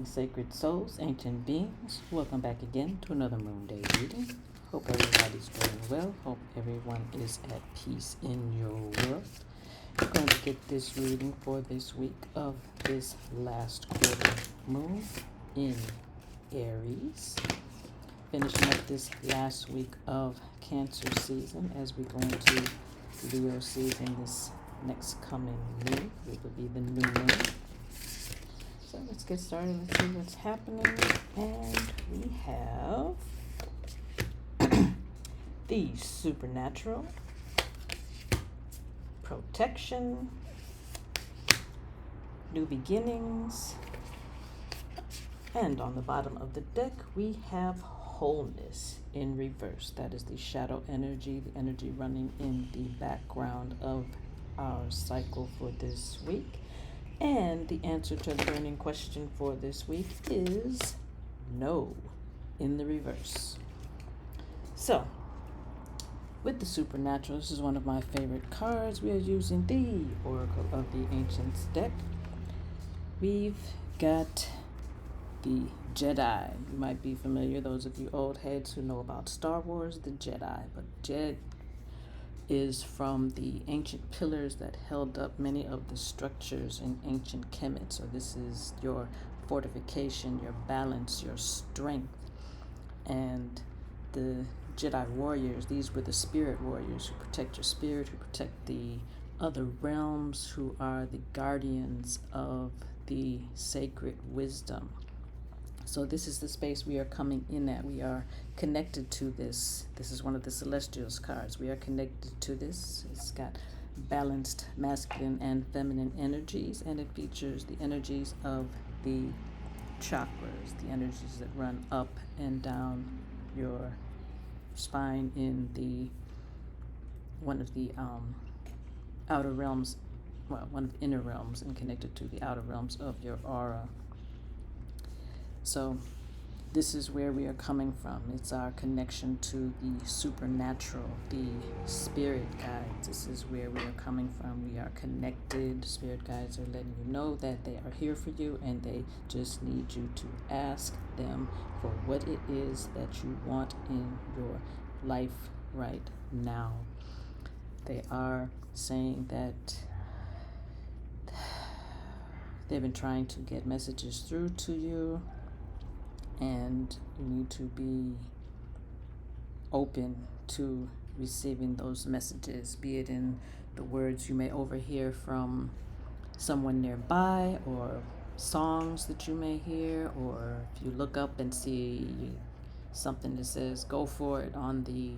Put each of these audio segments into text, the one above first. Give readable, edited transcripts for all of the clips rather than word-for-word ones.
evening, sacred souls, ancient beings. Welcome back again to another Moon Day reading. Hope everybody's doing well. Hope everyone is at peace in your world. I'm going to get this reading for this week of this last quarter moon in Aries. Finishing up this last week of Cancer season as we go into Leo season this next coming moon. It will be the new moon. So let's get started. Let's see what's happening. And we have the supernatural, protection, new beginnings, and on the bottom of the deck we have wholeness in reverse. That is the shadow energy, the energy running in the background of our cycle for this week. And the answer to the burning question for this week is no in the reverse. So, with the supernatural, this is one of my favorite cards. We are using the Oracle of the Ancients deck. We've got the Jedi. You might be familiar, those of you old heads who know about Star Wars, the Jedi. But Jed is from the ancient pillars that held up many of the structures in ancient Kemet. So this is your fortification, your balance, your strength. And the Jedi warriors, these were the spirit warriors who protect your spirit, who protect the other realms, who are the guardians of the sacred wisdom. So this is the space we are coming in at. We are connected to this. This is one of the Celestials cards. We are connected to this. It's got balanced masculine and feminine energies, and it features the energies of the chakras, the energies that run up and down your spine in the one of the outer realms, well, one of the inner realms, and connected to the outer realms of your aura. So this is where we are coming from. It's our connection to the supernatural, the spirit guides. This is where we are coming from. We are connected. Spirit guides are letting you know that they are here for you, and they just need you to ask them for what it is that you want in your life right now. They are saying that they've been trying to get messages through to you, and you need to be open to receiving those messages, be it in the words you may overhear from someone nearby, or songs that you may hear, or if you look up and see something that says "go for it" on the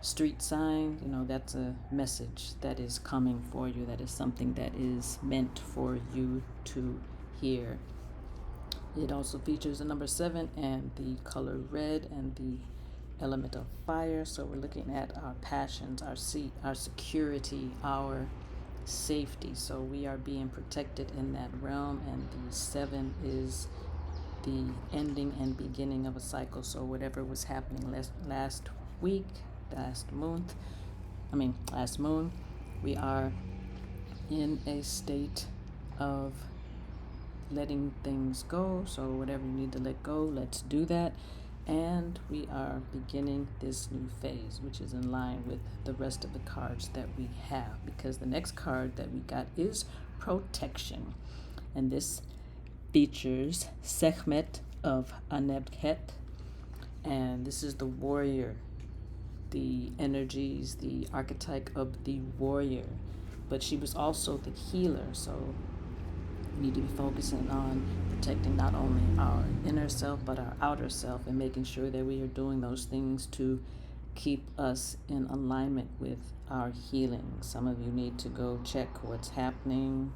street sign, that's a message that is coming for you. That is something that is meant for you to hear. It also features the number 7 and the color red and the element of fire. So we're looking at our passions, our security, our safety. So we are being protected in that realm, and the 7 is the ending and beginning of a cycle. So whatever was happening last moon, we are in a state of letting things go. So whatever you need to let go, let's do that. And we are beginning this new phase, which is in line with the rest of the cards that we have, because the next card that we got is protection. And this features Sekhmet of Anebket. And this is the warrior, the energies, the archetype of the warrior. But she was also the healer. So we need to be focusing on protecting not only our inner self, but our outer self, and making sure that we are doing those things to keep us in alignment with our healing. Some of you need to go check what's happening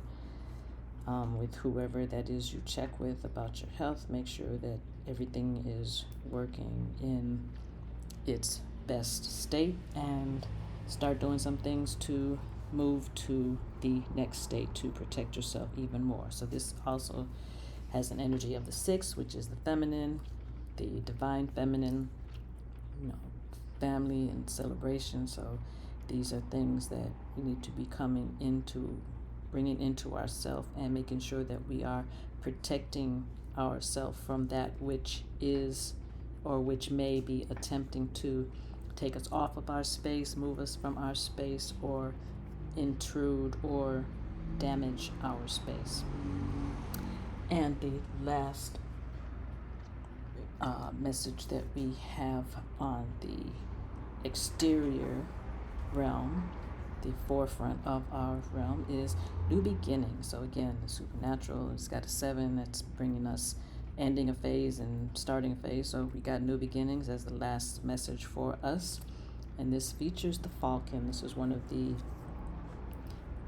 with whoever that is you check with about your health. Make sure that everything is working in its best state, and start doing some things to move to the next state to protect yourself even more. So this also has an energy of the 6, which is the feminine, the divine feminine, family and celebration. So these are things that we need to be bringing into ourselves, and making sure that we are protecting ourselves from that which is or which may be attempting to take us off of our space, move us from our space, or intrude or damage our space. And the last message that we have on the exterior realm, the forefront of our realm, is new beginnings. So again, the supernatural, it's got a 7 that's bringing us ending a phase and starting a phase. So we got new beginnings as the last message for us. And this features the falcon. This is one of the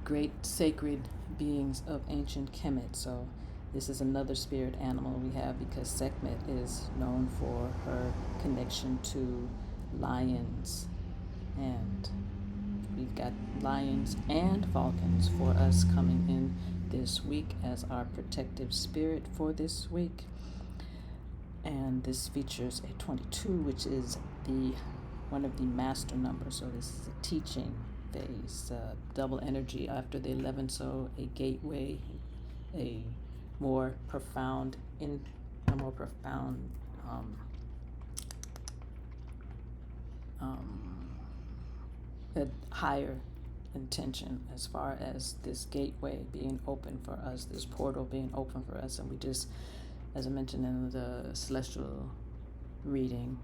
great sacred beings of ancient Kemet. So this is another spirit animal we have, because Sekhmet is known for her connection to lions. And we've got lions and falcons for us coming in this week as our protective spirit for this week. And this features a 22, which is one of the master numbers. So this is a teaching phase, double energy after the 11. So a gateway, a more profound, a higher intention as far as this gateway being open for us, this portal being open for us. And we just, as I mentioned in the celestial reading,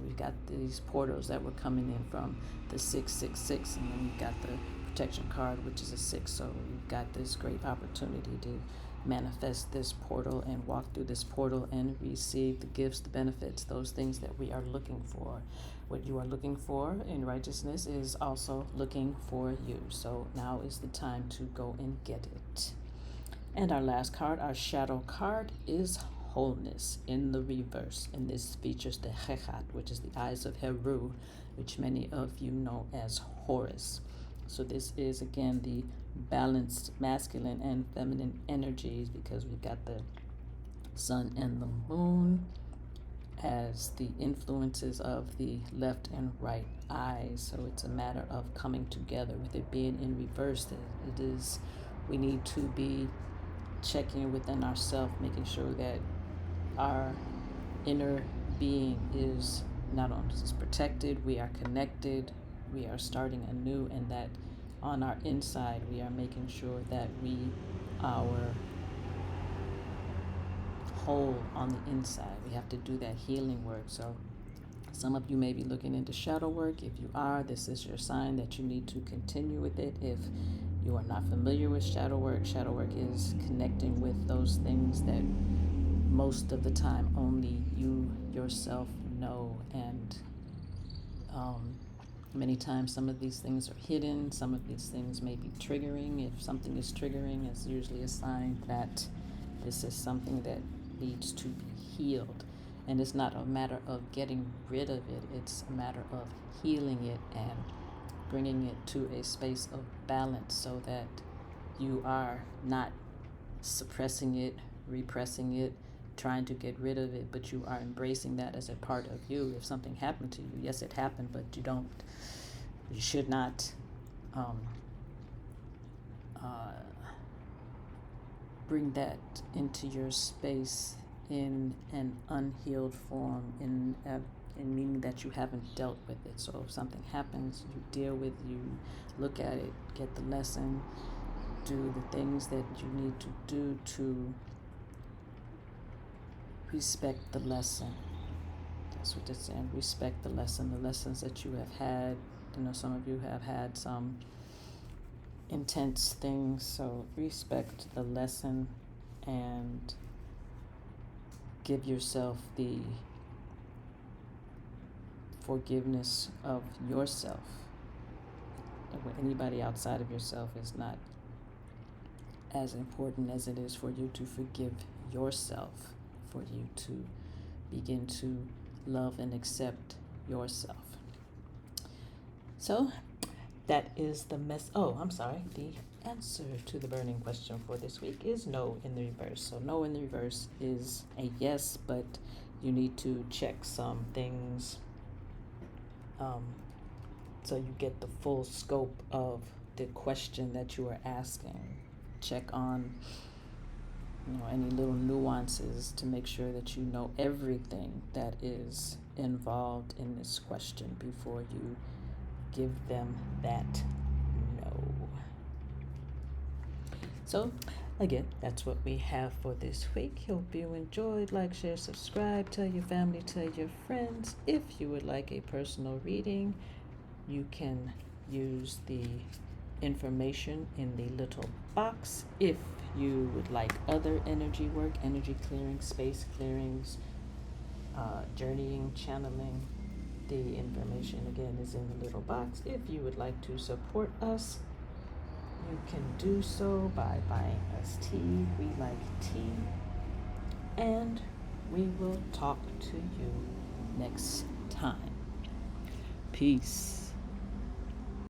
we've got these portals that were coming in from the 666, and then we've got the protection card, which is a 6. So we've got this great opportunity to manifest this portal and walk through this portal and receive the gifts, the benefits, those things that we are looking for. What you are looking for in righteousness is also looking for you. So now is the time to go and get it. And our last card, our shadow card, is wholeness in the reverse. And this features the Chechat, which is the eyes of Heru, which many of you know as Horus. So this is, again, the balanced masculine and feminine energies, because we've got the sun and the moon as the influences of the left and right eyes. So it's a matter of coming together. With it being in reverse, it is, we need to be checking within ourselves, making sure that our inner being is not only just protected, we are connected, we are starting anew, and that on our inside we are making sure that we are whole on the inside. We have to do that healing work. So some of you may be looking into shadow work. If you are, this is your sign that you need to continue with it. If you are not familiar with shadow work is connecting with those things that most of the time only you yourself know. And many times some of these things are hidden. Some of these things may be triggering. If something is triggering, it's usually a sign that this is something that needs to be healed. And it's not a matter of getting rid of it. It's a matter of healing it and bringing it to a space of balance, so that you are not suppressing it, repressing it, trying to get rid of it, but you are embracing that as a part of you. If something happened to you, yes, it happened, but you should not bring that into your space in an unhealed form, in meaning that you haven't dealt with it. So if something happens, you deal with, you look at it, get the lesson, do the things that you need to do to respect the lesson. That's what it's saying. Respect the lesson, the lessons that you have had. Some of you have had some intense things, so respect the lesson and give yourself the forgiveness of yourself. Anybody outside of yourself is not as important as it is for you to forgive yourself, for you to begin to love and accept yourself. So that is the the answer to the burning question for this week is no in the reverse. So no in the reverse is a yes, but you need to check some things so you get the full scope of the question that you are asking. Check on any little nuances to make sure that you know everything that is involved in this question before you give them that no. So, again, that's what we have for this week. Hope you enjoyed. Like, share, subscribe, tell your family, tell your friends. If you would like a personal reading, you can use the information in the little box. If you would like other energy work, energy clearing, space clearings, journeying, channeling, the information again is in the little box. If you would like to support us, you can do so by buying us tea. We like tea. And we will talk to you next time. Peace.